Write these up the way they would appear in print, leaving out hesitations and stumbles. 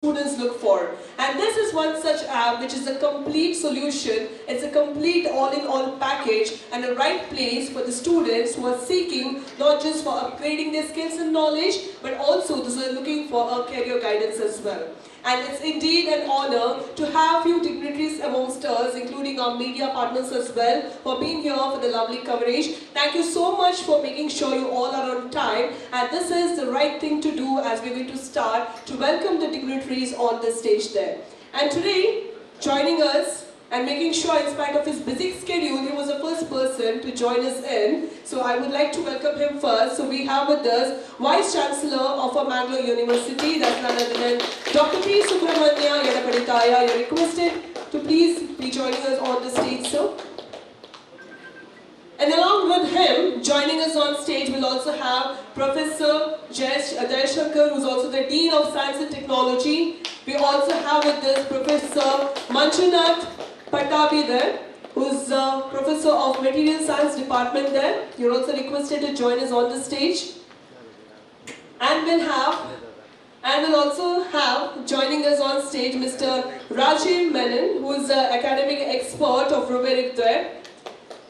students look for. And this is one such app which is a complete solution. It's a complete all-in-all package and a right place for the students who are seeking not just for upgrading their skills and knowledge, but also those who are looking for a career guidance as well. And it's indeed an honor to have few dignitaries amongst us, including our media partners as well, for being here for the lovely coverage. Thank you so much for making sure you all are on time. And this is the right thing to do as we're going to start to welcome the dignitaries on the stage there. And today, joining us and making sure in spite of his busy schedule, he was the first person to join us in. So I would like to welcome him first. So we have with us Vice Chancellor of our Mangalore University, that's none other than Dr. P. Subramanya Yadapaditaya. You're requested to please be joining us on the stage, sir. And along with him, joining us on stage, we'll also have Professor Jayashankar, who's also the Dean of Science and Technology. We also have with us Professor Manjunath Pattabi there, who's Professor of Material Science Department there. You're also requested to join us on the stage. And we'll also have joining us on stage Mr. Rajiv Menon, who is the academic expert of rubric there.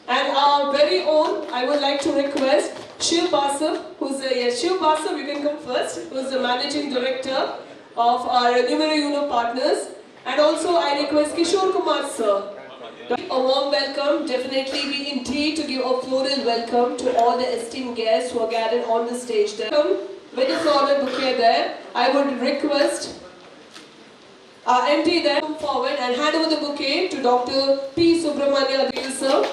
And our very own, I would like to request Shiv Basa, who's Shiv Basa, you can come first, who's the Managing Director of our Numero Uno partners. And also I request Kishore Kumar sir. A warm welcome, definitely we indeed to give a floral welcome to all the esteemed guests who are gathered on the stage there. With the floral bouquet there, I would request our MD there come forward and hand over the bouquet to Dr. P. Subramanya sir.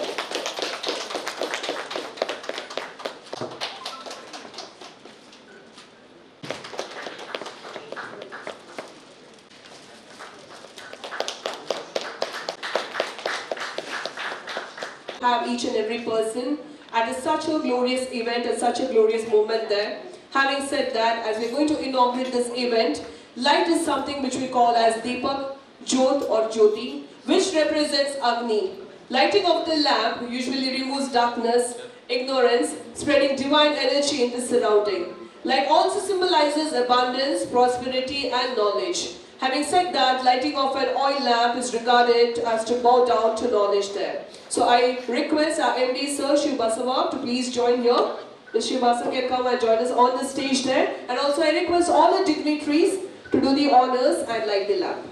Have each and every person at such a glorious event, at such a glorious moment there. Having said that, as we're going to inaugurate this event, light is something which we call as Deepak, Jyot or Jyoti, which represents Agni. Lighting of the lamp usually removes darkness, ignorance, spreading divine energy in the surrounding. Light also symbolizes abundance, prosperity and knowledge. Having said that, lighting of an oil lamp is regarded as to bow down to knowledge there. So I request our MD Sir Shiv Basava to please join here. Mr. Shiv Basava can come and join us on the stage there. And also I request all the dignitaries to do the honors and light the lamp.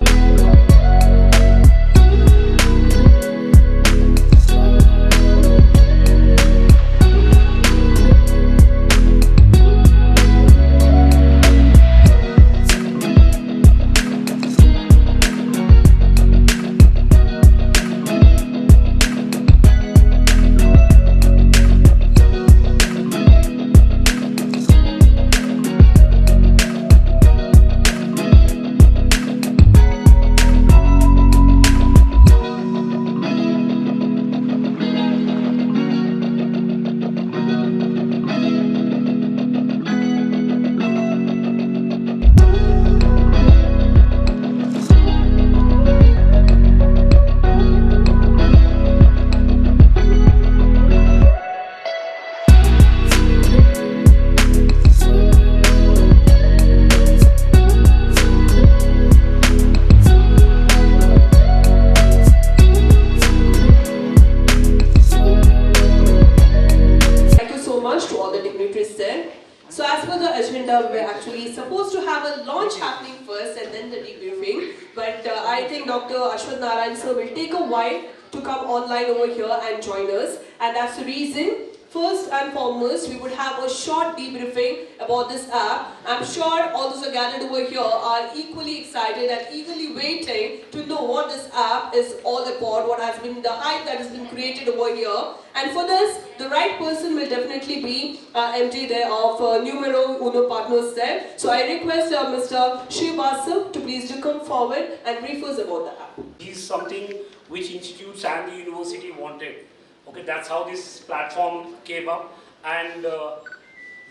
So as per the agenda, we're actually supposed to have a launch happening first and then the debriefing. But I think Dr. Ashwat Narayan sir will take a while to come online over here and join us. And that's the reason, first and foremost, we would have a short debriefing about this app. I'm sure all those who are gathered over here are equally excited and eagerly waiting to know what this app is all about, what has been the hype that has been created over here. And for this, the right person will definitely be MD there of Numero Uno partners there. So I request Mr. Shiv Basava to please do come forward and brief us about the app. This is something which institutes and the university wanted. Okay, that's how this platform came up. And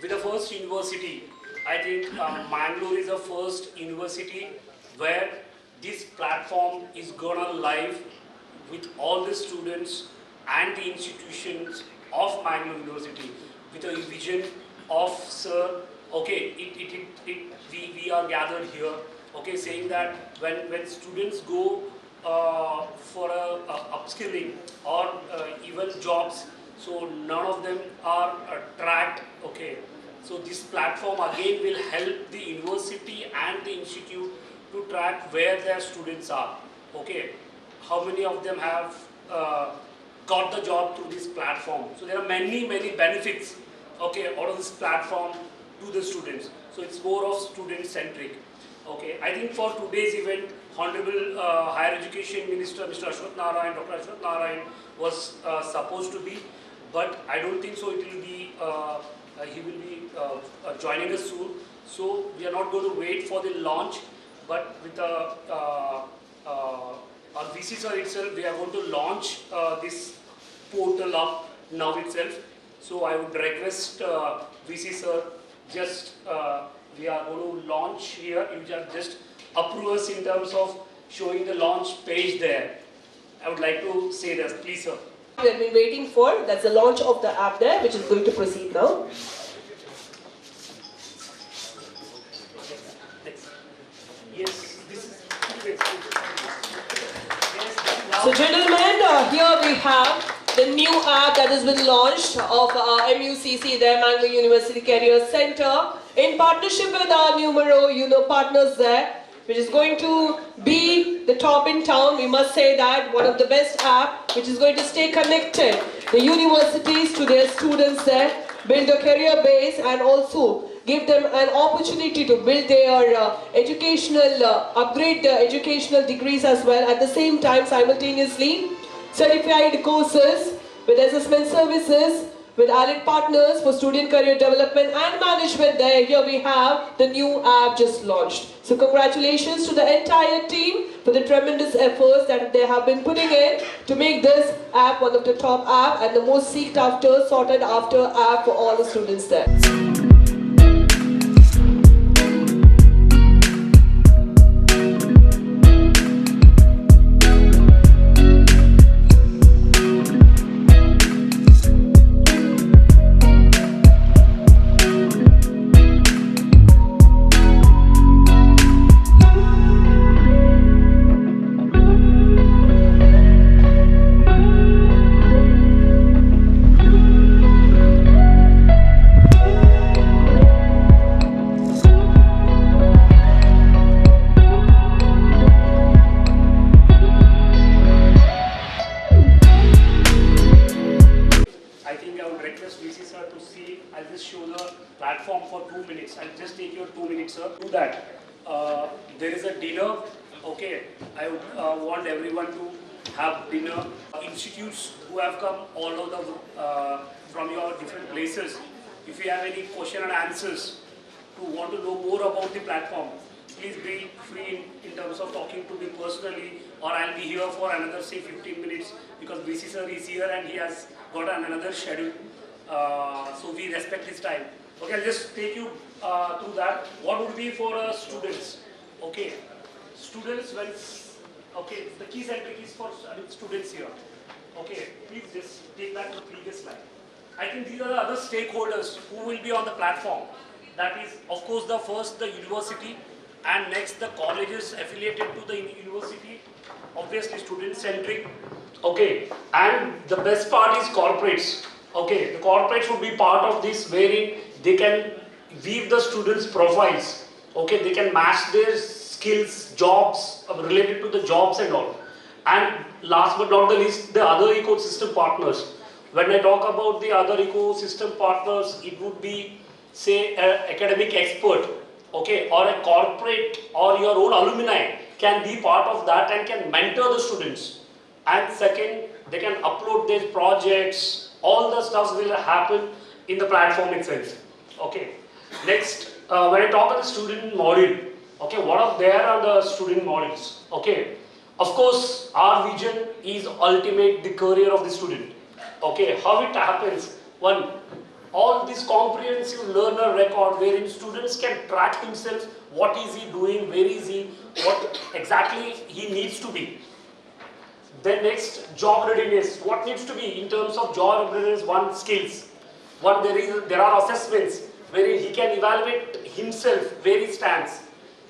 with the first university, I think Mangalore is the first university where this platform is gonna live with all the students and the institutions of Mangalore University with a vision of Sir Okay, we are gathered here, okay, saying that when students go for upskilling or even jobs, so none of them are tracked, okay. So this platform again will help the university and the institute to track where their students are, okay. How many of them have got the job through this platform. So there are many benefits, okay, out of this platform to the students. So it's more of student centric. Okay, I think for today's event, Honorable Higher Education Minister Mr. Ashwath Narayan, Dr. Ashwath Narayan was supposed to be, but I don't think so. It will be he will be joining us soon. So we are not going to wait for the launch, but with our VC sir itself, we are going to launch this portal up now itself. So I would request VC sir, just we are going to launch here. You just approve us in terms of showing the launch page there. I would like to say that, please sir. We have been waiting for, that's the launch of the app there, which is going to proceed now. Yes, this is. So gentlemen, here we have the new app that has been launched of MUCC, the Mangalore University Career Center, in partnership with our numero partners there, which is going to be the top in town. We must say that one of the best app, which is going to stay connected the universities to their students there, build a career base and also give them an opportunity to build their educational, upgrade their educational degrees as well. At the same time, simultaneously, certified courses with assessment services, with allied partners for student career development and management there. Here we have the new app just launched. So congratulations to the entire team for the tremendous efforts that they have been putting in to make this app one of the top app and the most sought after, sorted after app for all the students there. I'll just show the platform for 2 minutes. I'll just take your 2 minutes, sir. Do that. There is a dinner. Okay, I would want everyone to have dinner. Institutes who have come all over from your different places. If you have any question and answers, to want to know more about the platform, please be free in terms of talking to me personally, or I'll be here for another say 15 minutes because BC sir is here and he has got another schedule. So we respect his time. Okay, I'll just take you through that. What would be for students? Okay, students when the key centric is for students here. Okay, please just take that to the previous slide. I think these are the other stakeholders who will be on the platform. That is, of course, the first the university, and next the colleges affiliated to the university. Obviously, student centric. Okay, and the best part is corporates. Okay, the corporates would be part of this, wherein they can weave the students' profiles. Okay, they can match their skills, jobs related to the jobs and all. And last but not the least, the other ecosystem partners. When I talk about the other ecosystem partners, it would be, say, an academic expert, okay, or a corporate or your own alumni can be part of that and can mentor the students. And second, they can upload their projects. All the stuff will happen in the platform itself. Okay. Next, when I talk about the student module, okay, there are the student modules. Okay. Of course, our vision is ultimate the career of the student. Okay. How it happens? One, all this comprehensive learner record wherein students can track himself, what is he doing, where is he, what exactly he needs to be. Then next, job readiness. What needs to be in terms of job readiness? One, skills. One, there are assessments wherein he can evaluate himself, where he stands.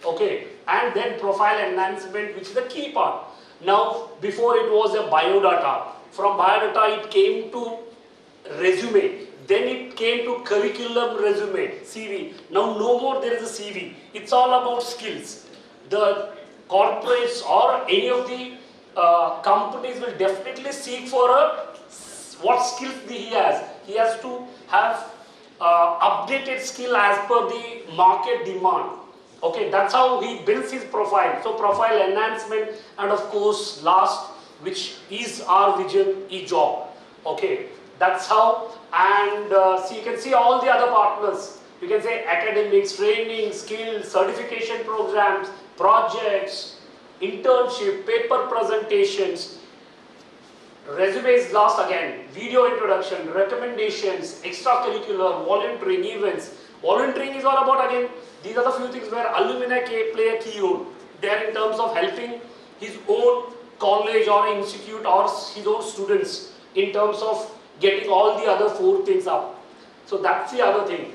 Okay, and then profile enhancement, which is the key part. Now, before it was a biodata. From biodata, it came to resume. Then it came to curriculum resume, CV. Now, no more there is a CV. It's all about skills. The corporates or any of the companies will definitely seek for what skills he has. He has to have updated skill as per the market demand. Okay, that's how he builds his profile. So profile enhancement, and of course last, which is our vision, is job. Okay, that's how. And see, you can see all the other partners. You can say academics, training, skills, certification programs, projects, internship, paper presentations. Resume is last again, video introduction, recommendations, extracurricular, volunteering, events. Volunteering is all about, again, these are the few things where alumni play a key role. They are in terms of helping his own college or institute or his own students in terms of getting all the other 4 things up. So that's the other thing.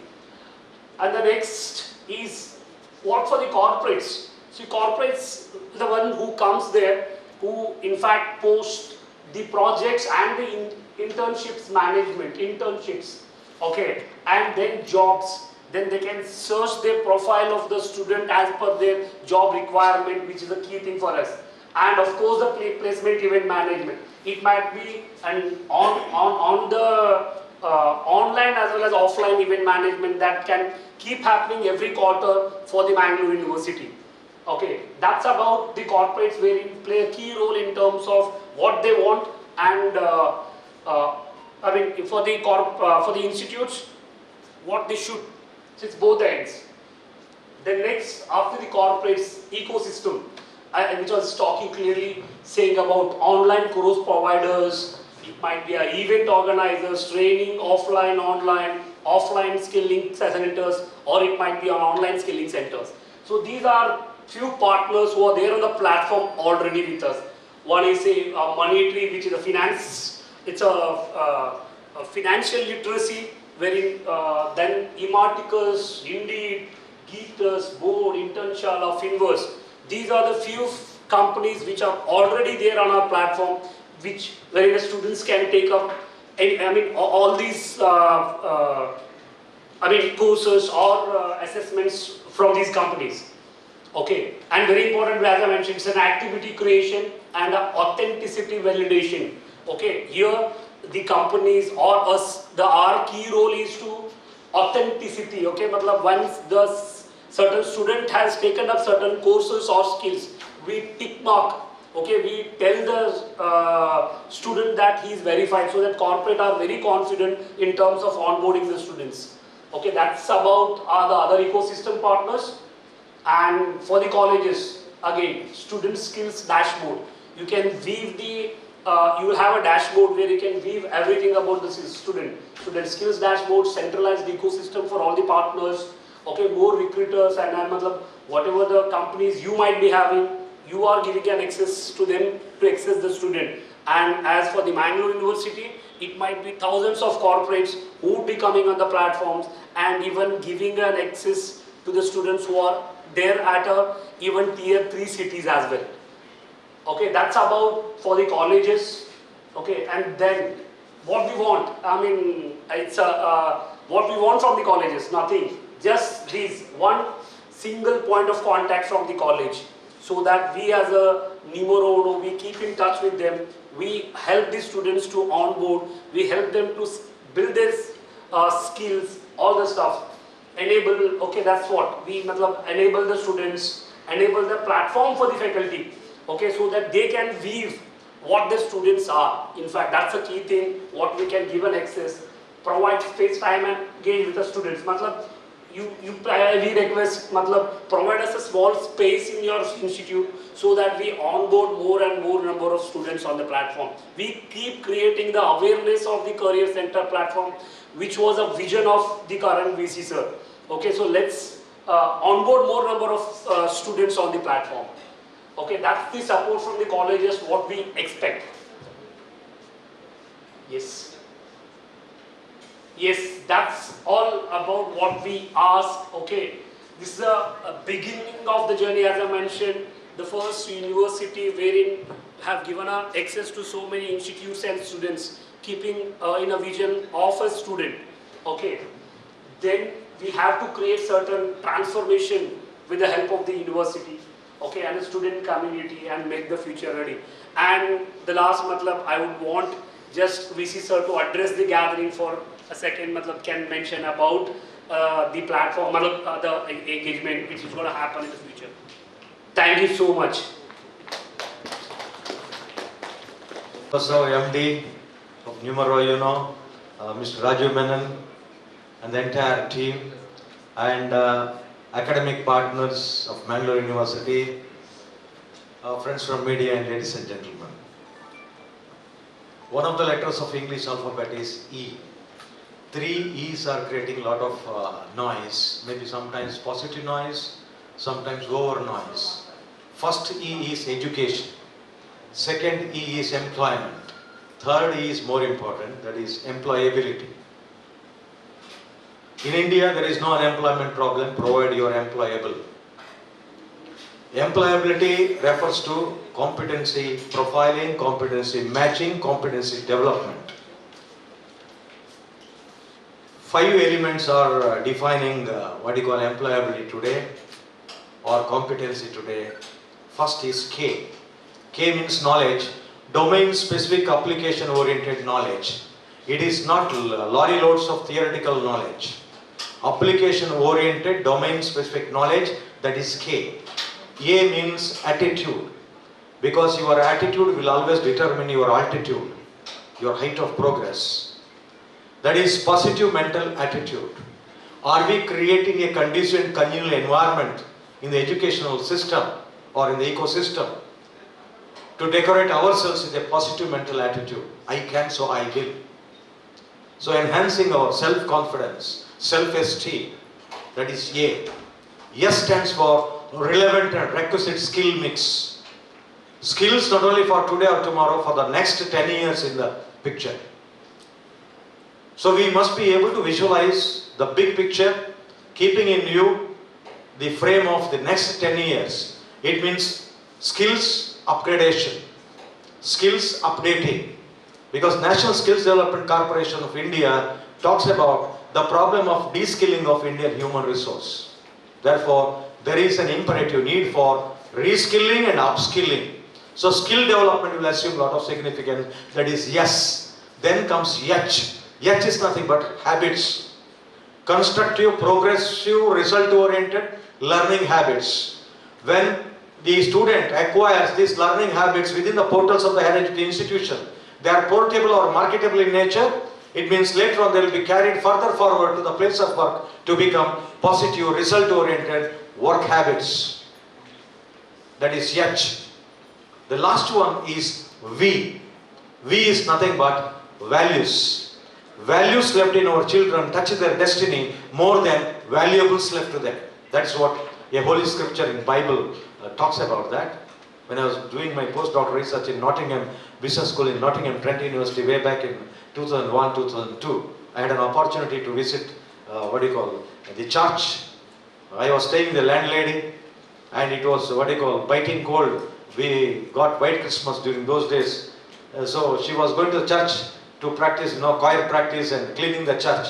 And the next is what for the corporates. See, corporates, the one who comes there, who in fact posts the projects and the internships management, internships, okay, and then jobs. Then they can search their profile of the student as per their job requirement, which is a key thing for us. And of course the placement event management. It might be on the online as well as offline event management that can keep happening every quarter for the Mangalore University. Okay, that's about the corporates, where you play a key role in terms of what they want, and I mean for the institutes, what they should. So it's both ends. Then next, after the corporates, ecosystem, which I was talking clearly, saying about online course providers. It might be event organizers, training, offline, online, offline skilling centers, or it might be on online skilling centers. So these are few partners who are there on the platform already with us. One is a monetary, which is a finance. It's a financial literacy, wherein then Emarticus, Indeed, Geekers, Board, Internshala, Finverse. These are the few companies which are already there on our platform, wherein the students can take up. I mean all these courses or assessments from these companies. Okay, and very important, as I mentioned, it's an activity creation and authenticity validation. Okay, here the companies or us, our key role is to authenticity. Okay, matlab once the certain student has taken up certain courses or skills, we tick mark. Okay, we tell the student that he is verified, so that corporate are very confident in terms of onboarding the students. Okay, that's about the other ecosystem partners. And for the colleges, again, student skills dashboard. You can weave the, you will have a dashboard where you can weave everything about the student. Student skills dashboard, centralized ecosystem for all the partners. Okay, more recruiters and whatever the companies you might be having, you are giving an access to them to access the student. And as for the Mangalore University, it might be thousands of corporates who would be coming on the platforms and even giving an access to the students who are there at even tier 3 cities as well. Okay, that's about for the colleges. Okay, and then what we want, I mean, it's what we want from the colleges, nothing. Just these, one single point of contact from the college, so that we as a numero, we keep in touch with them, we help the students to onboard, we help them to build their skills, all the stuff. Enable, okay, that's what we enable the students, enable the platform for the faculty, okay, so that they can weave what the students are. In fact, that's a key thing, what we can give an access, provide space, time and engage with the students. We request, provide us a small space in your institute so that we onboard more and more number of students on the platform. We keep creating the awareness of the Career Center platform, which was a vision of the current VC sir. Okay, so let's onboard more number of students on the platform. Okay, that's the support from the colleges, what we expect. Yes. Yes, that's all about what we ask. Okay, this is a beginning of the journey, as I mentioned. The first university wherein have given access to so many institutes and students, keeping in a vision of a student. Okay, then we have to create certain transformation with the help of the university, okay, and the student community, and make the future ready. And the last matlab, I would want just VC sir to address the gathering for a second, matlab, can mention about the platform, matlab, the engagement which is going to happen in the future. Thank you so much. Also, MD of Numero Uno, Mr. Raju Menon, and the entire team, and academic partners of Mangalore University, friends from media, and ladies and gentlemen. One of the letters of English alphabet is E. 3 E's are creating a lot of noise, maybe sometimes positive noise, sometimes over noise. First E is education. Second E is employment. Third E is more important, that is employability. In India, there is no unemployment problem provided you are employable. Employability refers to competency profiling, competency matching, competency development. 5 elements are defining what you call employability today or competency today. First is K. K means knowledge, domain specific application oriented knowledge. It is not lorry loads of theoretical knowledge. Application oriented domain specific knowledge, that is K. A means attitude, because your attitude will always determine your altitude, your height of progress. That is positive mental attitude. Are we creating a conducive and congenial environment in the educational system or in the ecosystem to decorate ourselves with a positive mental attitude? I can, so I will. So enhancing our self-confidence, self-esteem, that is A. S stands for relevant and requisite skill mix. Skills not only for today or tomorrow, for the next 10 years in the picture. So we must be able to visualize the big picture, keeping in view the frame of the next 10 years. It means skills upgradation, skills updating. Because National Skills Development Corporation of India talks about the problem of de-skilling of Indian human resource. Therefore, there is an imperative need for reskilling and upskilling. So skill development will assume a lot of significance. That is yes. Then comes H. H is nothing but habits. Constructive, progressive, result-oriented learning habits. When the student acquires these learning habits within the portals of the higher education institution, they are portable or marketable in nature. It means later on they will be carried further forward to the place of work to become positive, result-oriented work habits. That is H. The last one is V. V is nothing but values. Values left in our children touch their destiny more than valuables left to them. That's what a holy scripture in Bible talks about that. When I was doing my postdoctoral research in Nottingham Business School in Nottingham Trent University way back in 2001-2002, I had an opportunity to visit the church. I was staying with the landlady, and it was biting cold. We got White Christmas during those days. So she was going to the church to practice, choir practice and cleaning the church.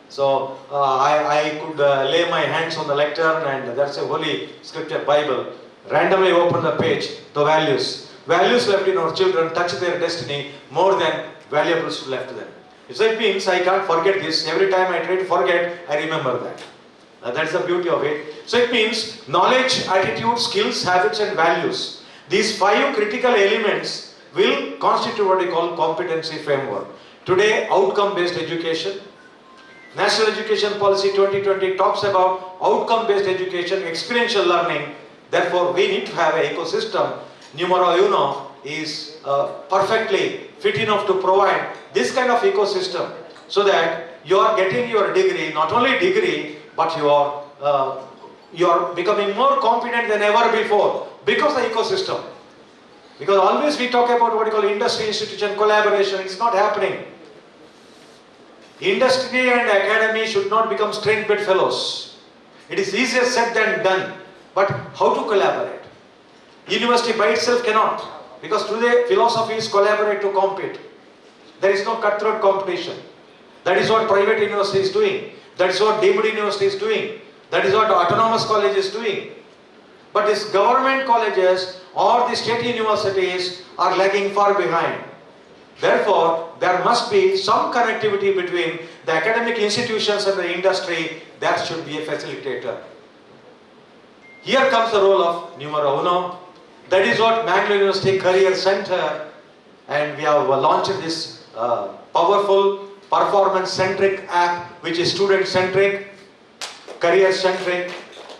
So I could lay my hands on the lectern, and that's a holy scripture Bible. Randomly open the page, the values. Values left in our children touch their destiny more than valuables left to them. So it means I can't forget this. Every time I try to forget, I remember that. That's the beauty of it. So it means knowledge, attitude, skills, habits and values. These 5 critical elements will constitute what we call competency framework. Today, outcome-based education. National Education Policy 2020 talks about outcome-based education, experiential learning. Therefore, we need to have an ecosystem. Numero Uno is perfectly fit enough to provide this kind of ecosystem so that you are getting your degree, not only degree, but you are becoming more competent than ever before because of the ecosystem. Because always we talk about what we call industry institution collaboration. It's not happening. Industry and academy should not become strange bedfellows. It is easier said than done. But how to collaborate? University by itself cannot. Because today philosophy is collaborate to compete. There is no cutthroat competition. That is what private university is doing. That is what deemed university is doing. That is what autonomous college is doing. But these government colleges or the state universities are lagging far behind. Therefore, there must be some connectivity between the academic institutions and the industry. That should be a facilitator. Here comes the role of numero uno. That is what Mangalore University Career Center, and we have launched this powerful performance-centric app which is student-centric, career-centric.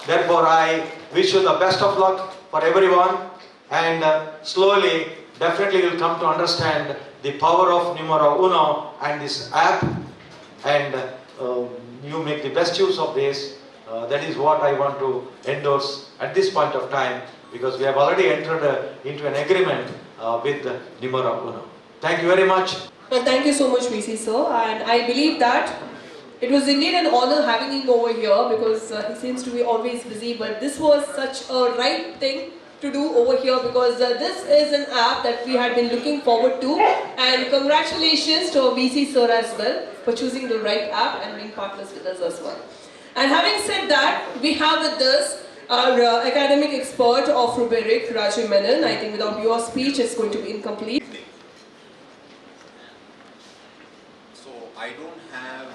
Therefore, I wish you the best of luck for everyone, and slowly, definitely you'll come to understand the power of numero uno and this app, and you make the best use of this. That is what I want to endorse at this point of time, because we have already entered into an agreement with numero uno. Thank you very much. Well, thank you so much, VC sir, and I believe that it was indeed an honor having him over here, because he seems to be always busy, but this was such a right thing to do over here, because this is an app that we had been looking forward to, and congratulations to our VC sir as well for choosing the right app and being partners with us as well. And having said that, we have with us our academic expert of rubric, Raju Menon. I think without your speech it's going to be incomplete. So I don't have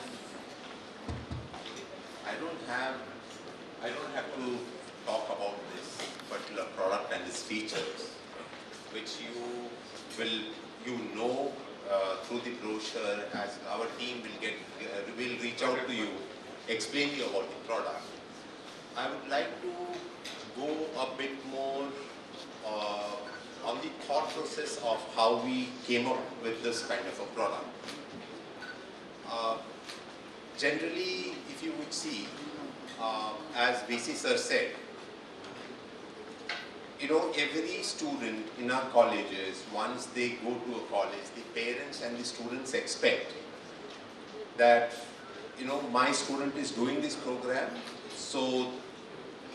to talk about this particular product and its features, which you know through the brochure, as our team will reach out to you, explain you about the product. I would like to go a bit more on the thought process of how we came up with this kind of a product. Generally, if you would see, as VC sir said, every student in our colleges, once they go to a college, the parents and the students expect that, my student is doing this program, so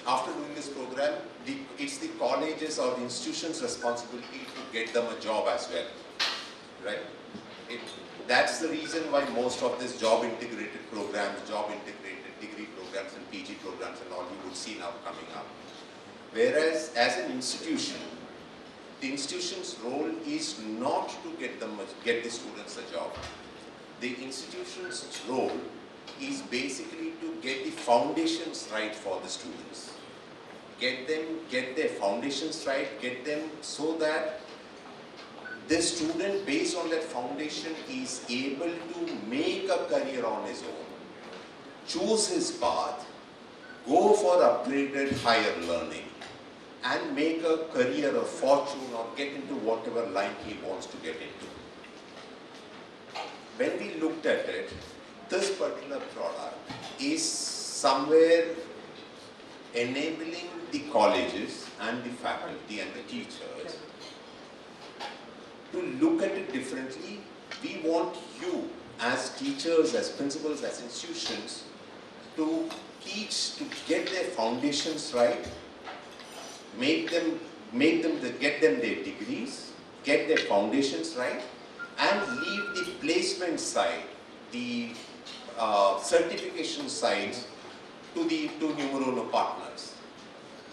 after doing this program, it's the colleges or the institution's responsibility to get them a job as well, right? That's the reason why most of these job-integrated programs, job-integrated degree programs and PG programs and all you would see now coming up. Whereas as an institution, the institution's role is not to get the students a job. The institution's role is basically to get the foundations right for the students. Get their foundations right, get them so that the student, based on that foundation, is able to make a career on his own, choose his path, go for upgraded higher learning, and make a career of fortune or get into whatever line he wants to get into. When we looked at it, this particular product is somewhere enabling the colleges and the faculty and the teachers to look at it differently. We want you as teachers, as principals, as institutions to get their foundations right, get them their degrees, get their foundations right, and leave the placement side, the certification side to numero uno partners.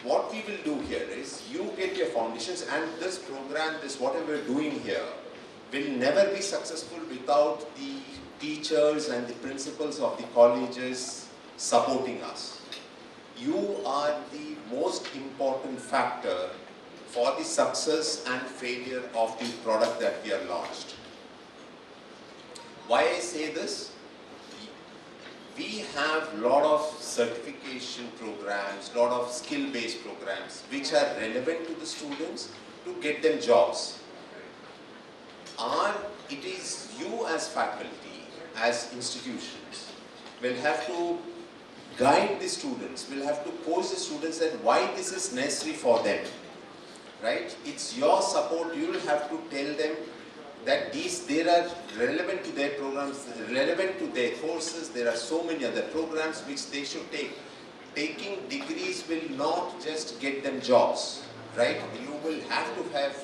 What we will do here is, you get your foundations, and this program, whatever we're doing here, will never be successful without the teachers and the principals of the colleges supporting us. You are the most important factor for the success and failure of the product that we have launched. Why I say this? We have a lot of certification programs, a lot of skill-based programs which are relevant to the students to get them jobs. It is you as faculty, as institutions, will have to guide the students, will have to coach the students that why this is necessary for them, right? It's your support. You will have to tell them that there are relevant to their programs, relevant to their courses. There are so many other programs which they should take. Taking degrees will not just get them jobs, right? You will have to have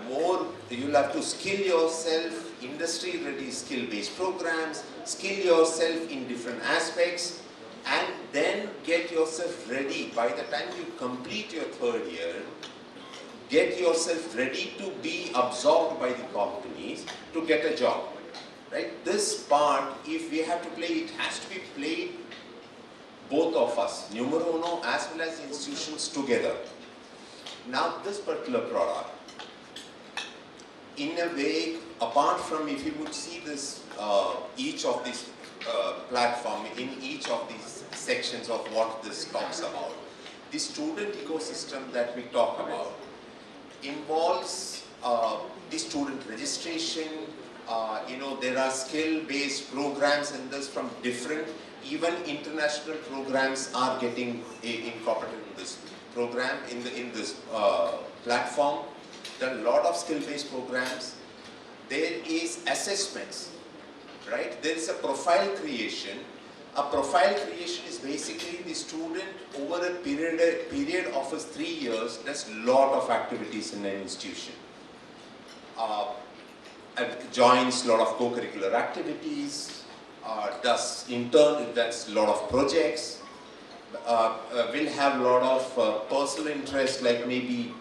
more, you'll have to skill yourself, industry-ready skill-based programs, skill yourself in different aspects, and then get yourself ready. By the time you complete your third year, get yourself ready to be absorbed by the companies to get a job, right? This part, if we have to play, it has to be played both of us, numero uno as well as institutions together. Now this particular product, in a way, apart from if you would see this, each of these platform, in each of these sections of what this talks about, the student ecosystem that we talk about involves the student registration. There are skill-based programs in this from different, even international programs are getting incorporated in this program, in this platform. There are a lot of skill-based programs. There is assessments, right? There is a profile creation. A profile creation is basically the student over a period of 3 years does a lot of activities in an institution. Joins a lot of co-curricular activities, does a lot of projects, will have a lot of personal interest, like maybe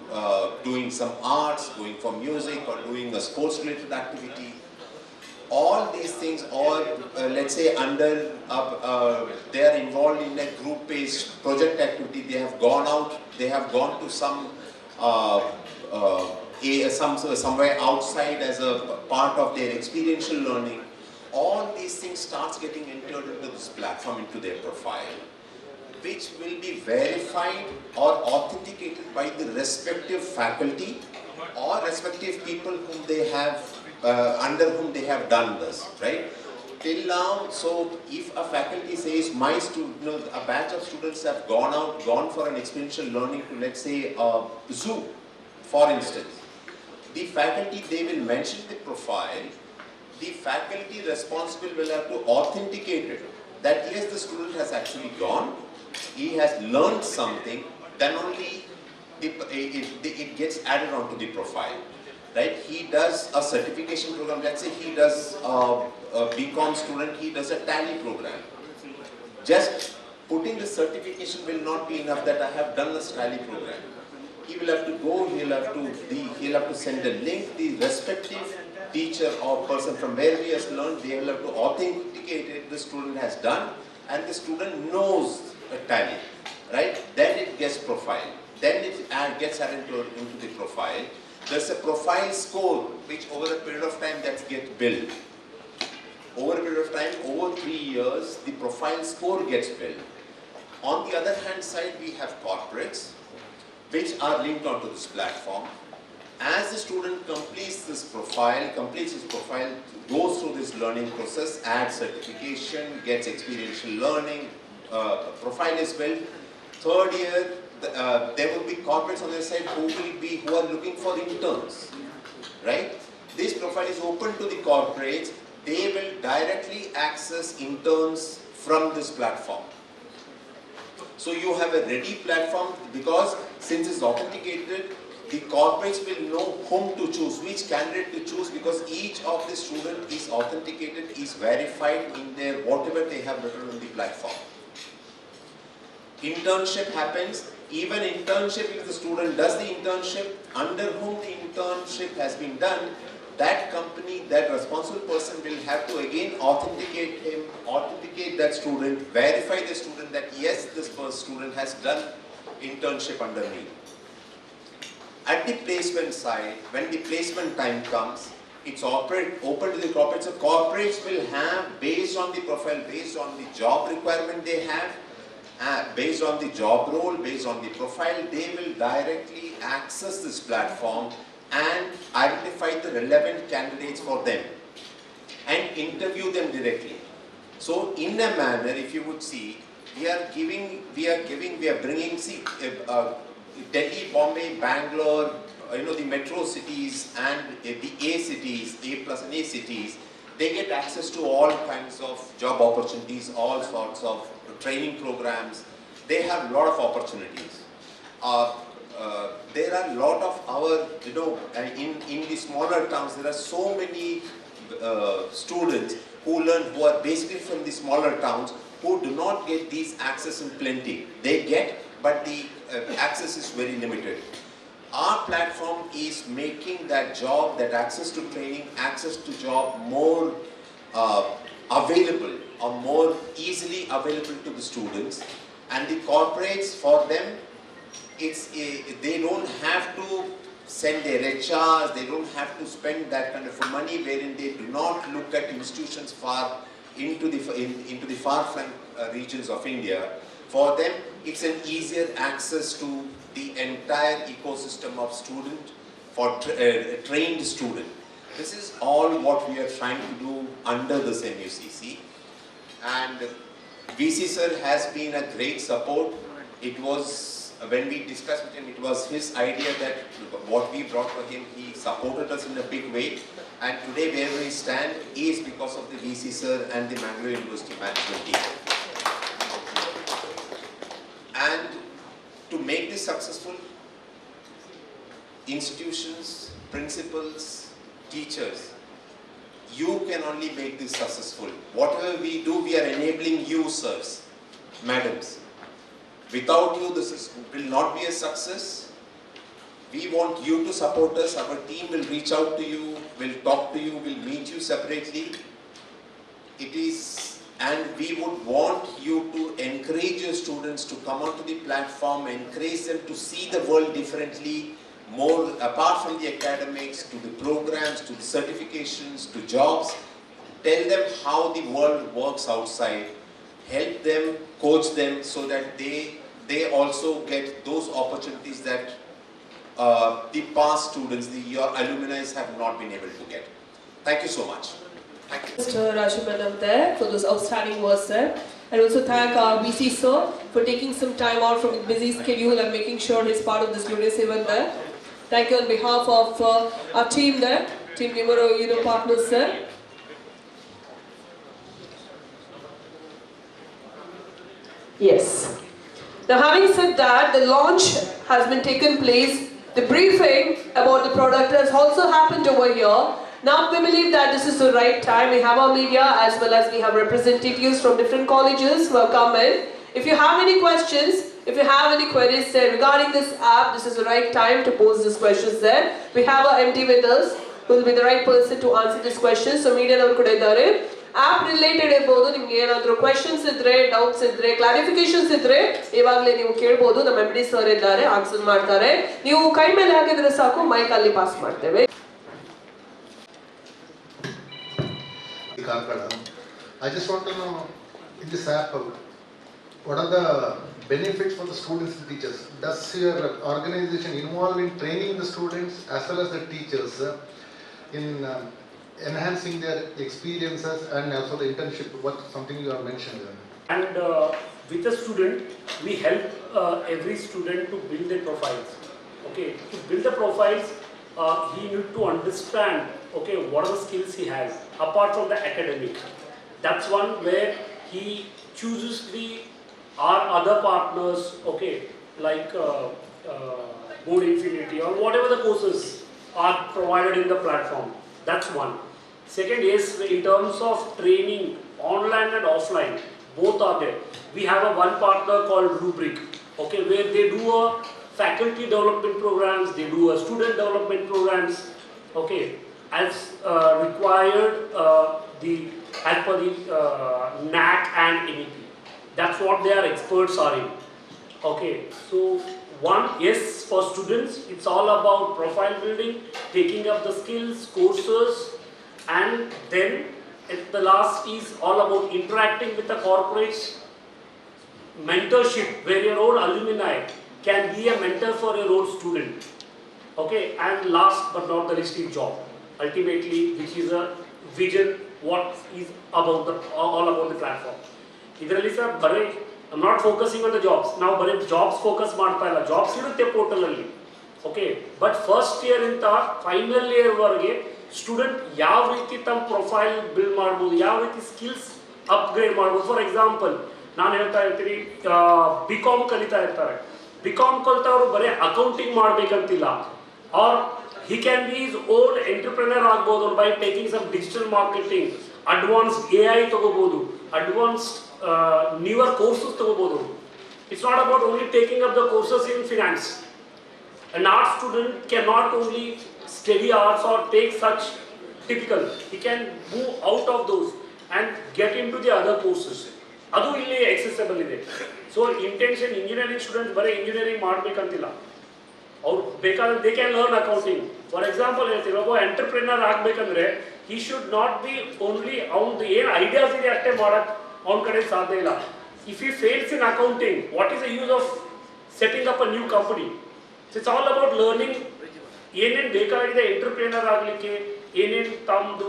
doing some arts, going for music, or doing a sports related activity. All these things, or let's say under, they are involved in a group based project activity, they have gone out, they have gone to somewhere outside as a part of their experiential learning. All these things starts getting entered into this platform, into their profile, which will be verified or authenticated by the respective faculty or respective people whom they have, under whom they have done this, right? Till now, so if a faculty says, a batch of students have gone for an experiential learning to, let's say, zoo, for instance, the faculty, they will mention the profile, the faculty responsible will have to authenticate it, that yes, the student has actually gone, he has learned something, then only it gets added onto the profile, right? He does a certification program, let's say he does a BCom student, he does a tally program. Just putting the certification will not be enough that I have done this tally program. He will have to go, he'll have to send a link, the respective teacher or person from where he has learned, they will have to authenticate it, the student has done, and the student knows a tally, right? Then it gets profiled. Then it gets added into the profile. There's a profile score, which over a period of time that gets built. Over a period of time, over 3 years, the profile score gets built. On the other hand side, we have corporates, which are linked onto this platform. As the student completes his profile, goes through this learning process, adds certification, gets experiential learning, profile is built. Third year, there will be corporates on their side who are looking for interns, right? This profile is open to the corporates. They will directly access interns from this platform. So you have a ready platform, because since it's authenticated, the corporates will know whom to choose, which candidate to choose, because each of the student is authenticated, is verified in their whatever they have written on the platform. Internship happens. Even internship, if the student does the internship, under whom the internship has been done, that company, that responsible person will have to again authenticate him, authenticate that student, verify the student that yes, this first student has done internship under me. At the placement side, when the placement time comes, it's open to the corporates. So corporates will have, based on the profile, based on the job requirement they have, based on the job role, based on the profile, they will directly access this platform and identify the relevant candidates for them and interview them directly. So in a manner, if you would see, we are bringing, Delhi, Bombay, Bangalore, the metro cities and the A cities, A plus and A cities, they get access to all kinds of job opportunities, all sorts of training programs. They have a lot of opportunities. There are a lot of our, in the smaller towns, there are so many students who are basically from the smaller towns, who do not get these access in plenty. They get, but the access is very limited. Our platform is making that job, that access to training, access to job more available or more easily available to the students. And the corporates, for them, they don't have to send their HRs, they don't have to spend that kind of money, wherein they do not look at institutions far into the far-flung regions of India. For them, it's an easier access to the entire ecosystem of student, for trained student. This is all what we are trying to do under this MUCC. And VC sir has been a great support. It was, when we discussed with him, it was his idea that what we brought for him, he supported us in a big way. And today where we stand is because of the VC sir and the Mangalore University management team. And to make this successful, institutions, principals, teachers, you can only make this successful. Whatever we do, we are enabling you, sirs, madams. Without you, this will not be a success. We want you to support us. Our team will reach out to you, will talk to you, will meet you separately. And we would want you to encourage your students to come onto the platform, encourage them to see the world differently, more apart from the academics, to the programs, to the certifications, to jobs. Tell them how the world works outside. Help them, coach them, so that they also get those opportunities that the past students, your alumni have not been able to get. Thank you so much. Thank you. Mr. Rajamanam there for those outstanding words there. And also thank our VC sir for taking some time out from his busy schedule and making sure he's part of this glorious event there. Thank you on behalf of our team there, team numero partners there. Yes. Now having said that, the launch has been taken place. The briefing about the product has also happened over here. Now we believe that this is the right time. We have our media as well as we have representatives from different colleges who have come in. If you have any questions, if you have any queries regarding this app, this is the right time to pose these questions there. We have our MD with us who will be the right person to answer these questions. So media navu kuda idare. App related irbodu nimge enadru questions idre, doubts idre, clarifications idre ivagle ನೀವು ಕೇಳಬಹುದು. ನಮ್ಮ MD sir ಇದ್ದಾರೆ, answer ಮಾಡ್ತಾರೆ. ನೀವು ಕೈ ಮೇಲೆ ಹಾಕಿದ್ರೆ ಸಾಕು, ಮೈಕ್ ಅಲ್ಲಿ ಪಾಸ್ ಮಾಡ್ತೇವೆ. I just want to know, in this app, what are the benefits for the students and teachers? Does your organization involve in training the students as well as the teachers in enhancing their experiences and also the internship, something you have mentioned? And with a student, we help every student to build their profiles. Okay, to build the profiles, he need to understand, okay, what are the skills he has apart from the academic. That's one where he chooses our other partners, okay, like Board Infinity or whatever the courses are provided in the platform. That's one. Second is, in terms of training, online and offline, both are there. We have one partner called Rubric, okay, where they do a faculty development programs, they do a student development programs, okay, as required as per the NAC and NEP. That's what their experts are in. Okay, so one, yes, for students, it's all about profile building, taking up the skills, courses, and then at the last is all about interacting with the corporates, mentorship, where your own alumni can be a mentor for your own student. Okay, and last but not the least is job. Ultimately, which is a vision, what is about all about the platform. Idralli sir, I'm not focusing on the jobs. Now, jobs focus ಮಾಡ್ತಾ ಇಲ್ಲ. Jobs ಇರುತ್ತೆ portal ಅಲ್ಲಿ. Okay but first year ಇಂದ final year ವರೆಗೆ student ಯಾವ ರೀತಿ ತಮ್ಮ profile build ಮಾಡ್ಬೋದು, ಯಾವ ರೀತಿ ಸ್ಕಿಲ್ಸ್ ಅಪ್ಗ್ರೇಡ್ ಮಾಡ್ಬೋದು. ಫಾರ್ ಎಕ್ಸಾಂಪಲ್ ನಾನು ಹೇಳ್ತಾ ಇರ್ತೀನಿ, ಬಿ.ಕಾಮ್ ಕಲಿತಾ ಇರ್ತಾರೆ, ಬಿ.ಕಾಮ್ ಕಲಿತವ್ರು ಬರೀ ಅಕೌಂಟಿಂಗ್ ಮಾಡ್ಬೇಕಂತಿಲ್ಲ, or he can be his own entrepreneur ಆಗ್ಬೋದು by taking some digital marketing, advanced AI ತಗೋಬಹುದು, advanced newer courses ತಗೋಬಹುದು. It's not about only taking up the courses in finance. An art student cannot only study arts or take such typical, he can move out of those and get into the other courses. ಅದು ಇಲ್ಲಿ accessible ಇದೆ. So intention engineering students ಬರೀ engineering ಮಾಡಬೇಕಂತಿಲ್ಲ, ಅವ್ರು ಬೇಕಾದ್ರೆ they can learn accounting. For example ಹೇಳ್ತೀವಿ, ಒಬ್ಬ entrepreneur ಆಗಬೇಕಂದ್ರೆ he should not be only ಅವ್ನದು ಏನು ಐಡಿಯಾಸ್ ಇದೆ ಅಷ್ಟೇ ಮಾಡಕ್ಕೆ ಅವ್ನ ಕಡೆ ಸಾಧ್ಯ ಇಲ್ಲ. If he fails in accounting, what is the use of setting up a new company? It's all about learning ಏನೇನು ಬೇಕಾಗಿದೆ ಎಂಟರ್ಪ್ರಿನರ್ ಆಗಲಿಕ್ಕೆ, ಏನೇನು ತಮ್ಮದು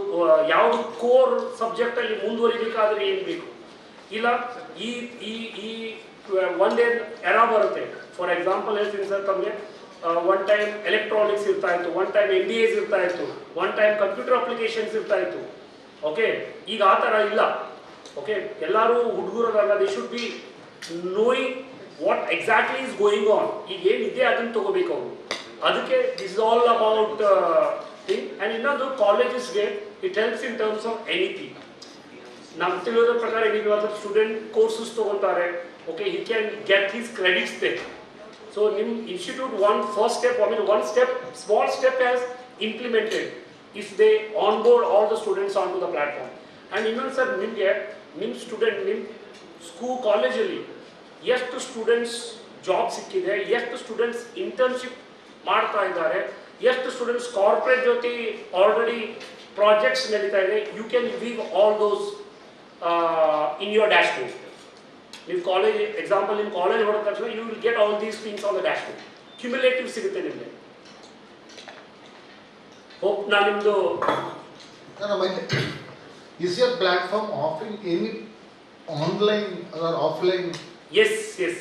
ಯಾವುದು ಕೋರ್ ಸಬ್ಜೆಕ್ಟಲ್ಲಿ ಮುಂದುವರಿಬೇಕಾದ್ರೆ ಏನು ಬೇಕು. ಇಲ್ಲ ಈ ಈ ಈ ಒಂದೇ ಎರ ಬರುತ್ತೆ. ಫಾರ್ ಎಕ್ಸಾಂಪಲ್ ಹೇಳ್ತೀನಿ ಸರ್ ತಮಗೆ, ಒನ್ ಟೈಮ್ ಎಲೆಕ್ಟ್ರಾನಿಕ್ಸ್ ಇರ್ತಾ ಇತ್ತು, ಒನ್ ಟೈಮ್ NDAs ಇರ್ತಾ ಇತ್ತು, ಒನ್ ಟೈಮ್ ಕಂಪ್ಯೂಟರ್ ಅಪ್ಲಿಕೇಶನ್ಸ್ ಇರ್ತಾ ಇತ್ತು. ಓಕೆ, ಈಗ ಆ ಥರ ಇಲ್ಲ. ಓಕೆ, ಎಲ್ಲರೂ ಹುಡುಗರಲ್ಲ, they should be knowing what exactly is going on. ಈಗ ಏನಿದೆ ಅದನ್ನು ತಗೋಬೇಕು ಅವರು. ಅದಕ್ಕೆ this is all about thing. And ಇನ್ನೊಂದು, ಕಾಲೇಜಸ್ಗೆ it helps in terms of anything. ನಮ್ಗೆ ತಿಳಿಯೋದ್ರ ಪ್ರಕಾರ ಏನಿದೆ, ಸ್ಟೂಡೆಂಟ್ ಕೋರ್ಸಸ್ ತೊಗೊತಾರೆ. Okay, he can get his credits they. So, NIM Institute one small step has implemented if they onboard all the students onto the platform. And even sir, NIM school college ಅಲ್ಲಿ ಎಷ್ಟು students job ಸಿಕ್ಕಿದೆ, ಎಷ್ಟು students internship ಮಾಡ್ತಾ ಇದ್ದಾರೆ, ಎಷ್ಟು students corporate ಜೊತೆ already projects ನಡೀತಾ ಇದೆ. You can view all those in your dashboard. ನೀವು ಕಾಲೇಜ್ ಎಕ್ಸಾಂಪಲ್ ನಿಮ್ಮ ಕಾಲೇಜ್ ಹೊಡೆದ ತಕ್ಷಣ you will get all these things on the dashboard. Cumulative ಸಿಗುತ್ತೆ ನಿಮಗೆ. ಹೋಪ್ ನಾನು ನಿಮ್ಮದು. Is your platform offering any online or offline yes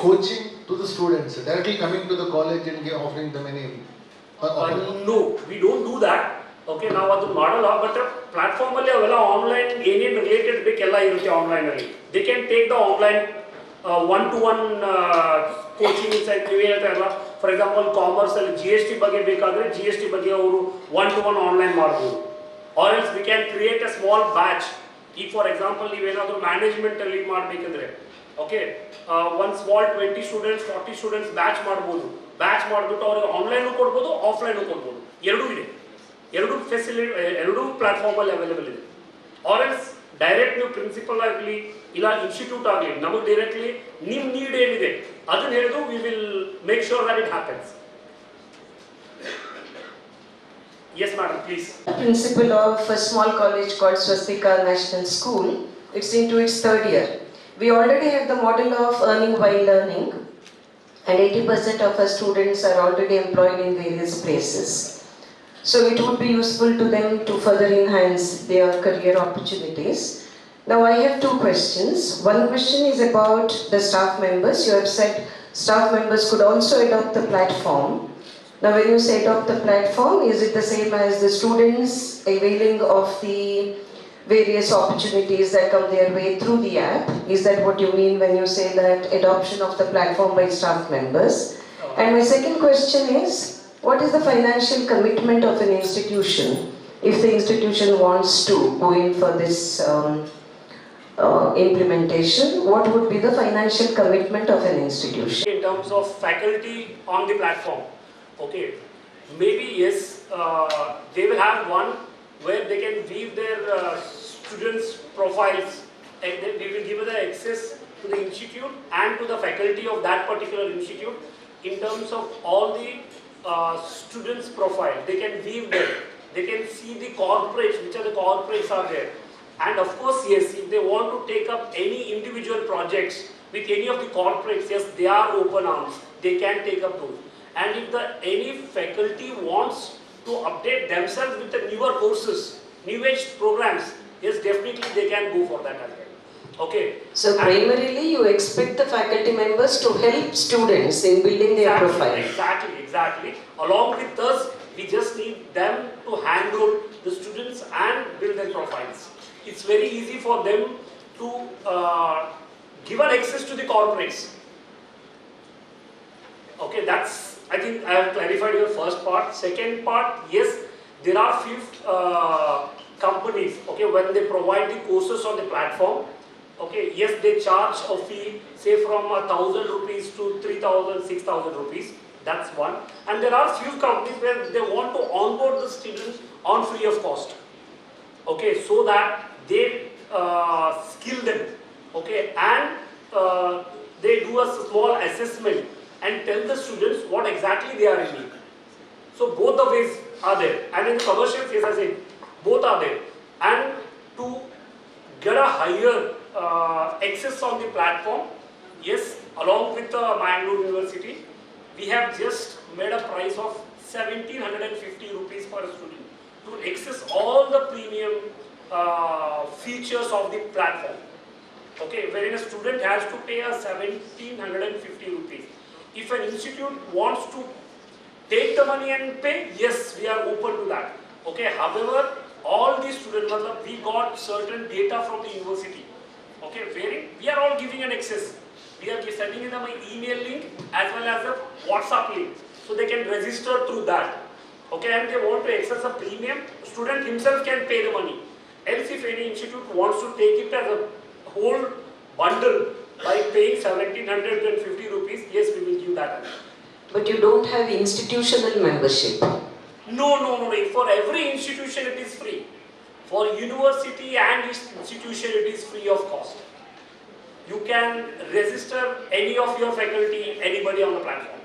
coaching to the students, directly coming to the college and offering them any? No, we don't do that. Okay, ನಾವು ಅದನ್ನು ಮಾಡಲ್ಲ. But ಪ್ಲಾಟ್ಫಾರ್ಮಲ್ಲಿ ಅವೆಲ್ಲ online ಏನೇನು related ಬೇಕೆಲ್ಲ ಇರುತ್ತೆ ಆನ್ಲೈನಲ್ಲಿ. They can take the online one-to-one coaching inside. ನೀವು ಹೇಳ್ತಾ ಇರಲ್ಲ, ಫಾರ್ ಎಕ್ಸಾಂಪಲ್ ಕಾಮರ್ಸಲ್ಲಿ GST ಬಗ್ಗೆ ಬೇಕಾದರೆ GST ಬಗ್ಗೆ ಅವರು ಒನ್-ಟು-ಒನ್ ಆನ್ಲೈನ್ ಮಾಡ್ಬೋದು. Or else we can create a small batch. ಈಗ ಫಾರ್ ಎಕ್ಸಾಂಪಲ್ ನೀವೇನಾದರೂ ಮ್ಯಾನೇಜ್ಮೆಂಟಲ್ಲಿ ಮಾಡಬೇಕಂದ್ರೆ, ಓಕೆ, ಒಂದು ಸ್ಮಾಲ್ 20 ಸ್ಟೂಡೆಂಟ್ಸ್ 40 ಸ್ಟೂಡೆಂಟ್ಸ್ ಬ್ಯಾಚ್ ಮಾಡ್ಬೋದು. ಬ್ಯಾಚ್ ಮಾಡಿಬಿಟ್ಟು ಅವ್ರಿಗೆ ಆನ್ಲೈನು ಕೊಡ್ಬೋದು, ಆಫ್ಲೈನು ಕೊಡ್ಬೋದು. ಎರಡೂ ಇದೆ, ಎರಡೂ ಫೆಸಿಲಿಟಿ ಎರಡೂ ಪ್ಲಾಟ್ಫಾರ್ಮಲ್ಲಿ ಅವೈಲೇಬಲ್ ಇದೆ. ಆರ್ ಎಲ್ಸ್ ಡೈರೆಕ್ಟ್ ನೀವು ಪ್ರಿನ್ಸಿಪಲ್ ಆಗಲಿ ಇಲ್ಲ ಇನ್ಸ್ಟಿಟ್ಯೂಟ್ ಆಗಲಿ ನಮಗೆ ಡೈರೆಕ್ಟ್ಲಿ ನಿಮ್ಮ ನೀಡ್ ಏನಿದೆ ಅದನ್ನು ಹೇಳಿದ್ರು, we will make sure that it happens. Yes, madam, please. Principal of a small college called Swastika National School. It's into its third year. We already have the model of earning while learning, and 80% of our students are already employed in various places. So it would be useful to them to further enhance their career opportunities. Now I have two questions. One question is about the staff members. You have said staff members could also adopt the platform. Now when you say adopt the platform, is it the same as the students availing of the various opportunities that come their way through the app? Is that what you mean when you say that adoption of the platform by staff members? And my second question is, what is the financial commitment of an institution if the institution wants to go in for this implementation? What would be the financial commitment of an institution? In terms of faculty on the platform, okay, maybe yes, they will have one where they can weave their students' profiles, and then we will give the access to the institute and to the faculty of that particular institute in terms of all the students' profile. They can weave them, they can see the corporates, which are the corporates are there. And of course, yes, if they want to take up any individual projects with any of the corporates, yes, they are open arms, they can take up those. And if any faculty wants to update themselves with the newer courses, new age programs, yes, definitely they can go for that as well. Okay. So primarily you expect the faculty members to help students in building their profile. Exactly. Along with us, we just need them to handle the students and build their profiles. It's very easy for them to give an access to the corporates. Okay, that's, I think I have clarified your first part. Second part, yes, there are few companies, okay, when they provide the courses on the platform, okay, yes, they charge a fee, say from 1,000 rupees to 3,000, 6,000 rupees. That's one. And there are few companies where they want to onboard the students on free of cost. Okay, so that they skill them, okay, and they do a small assessment and tell the students what exactly they are in need. So both the ways are there. And in the commercial case, I said, both are there. And to get a higher access on the platform, yes, along with Mangalore University, we have just made a price of 1,750 rupees per student to access all the premium features of the platform. Okay, wherein a student has to pay a 1,750 rupees. If an institute wants to take the money and pay, yes, we are open to that. Okay, however, all these students, we got certain data from the university. Okay, wherein we are all giving an access. We are sending them an email link as well as a WhatsApp link, so they can register through that. Okay, and they want to access a premium, student himself can pay the money. Else, if any institute wants to take it as a whole bundle by paying 1,750 rupees, yes, we will give that. But you don't have institutional membership. No. For every institution it is free. For university and institution it is free of cost. You can register any of your faculty, anybody on the platform.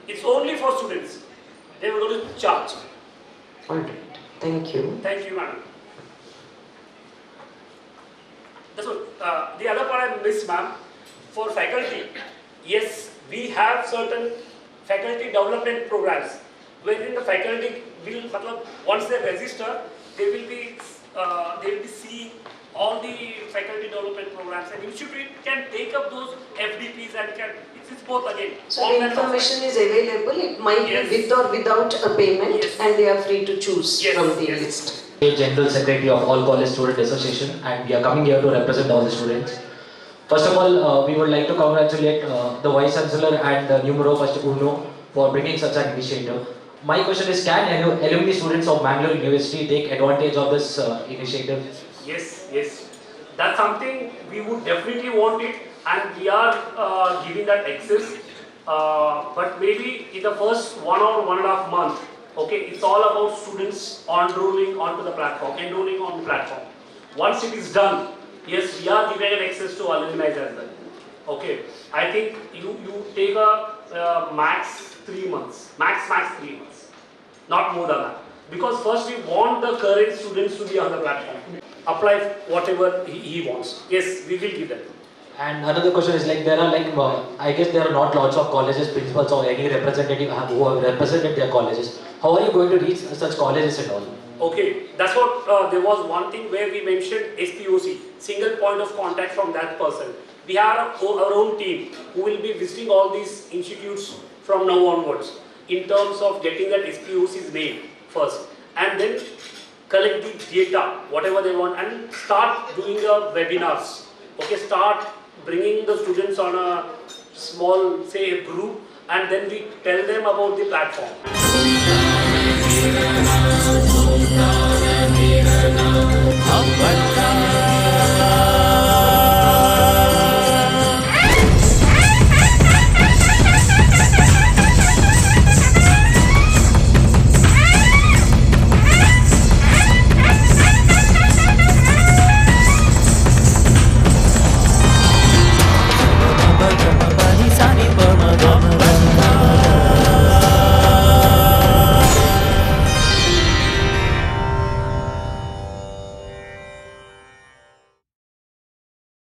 It's only for students. They will go to charge. Alright, thank you. Thank you, madam. That's what, the other part I missed, ma'am. For faculty, yes, we have certain faculty development programs wherein the faculty will, once they register, they will be seeing all the faculty development programs, and institute can take up those FDPs and can, it's both again. So the information is available, it might Yes. be with or without a payment, Yes. and they are free to choose Yes, from the yes. list. General Secretary of All College Student Association, and we are coming here to represent all the students. First of all, we would like to congratulate the Vice Chancellor and the Numero First Uno for bringing such an initiative. My question is, can alumni students of Mangalore University take advantage of this initiative? Yes. That's something we would definitely want it, and we are giving that access. But maybe in the first 1 or 1.5 months, okay, it's all about students enrolling onto the platform, enrolling on the platform. Once it is done, yes, we are giving an access to alumni as well. Okay, I think you take a max 3 months, max 3 months, not more than that. Because first we want the current students to be on the platform. Apply whatever he wants. Yes, we will give them. And another question is, like, there are I guess there are not lots of colleges, principals or any representative who have represented their colleges. How are you going to reach such colleges and all? Okay, that's what, there was one thing where we mentioned SPOC, single point of contact from that person. We have our own team who will be visiting all these institutes from now onwards in terms of getting that SPOC's name first, and then collect the data, whatever they want, and start doing the webinars. Okay, start bringing the students on a small, say, group, and then we tell them about the platform.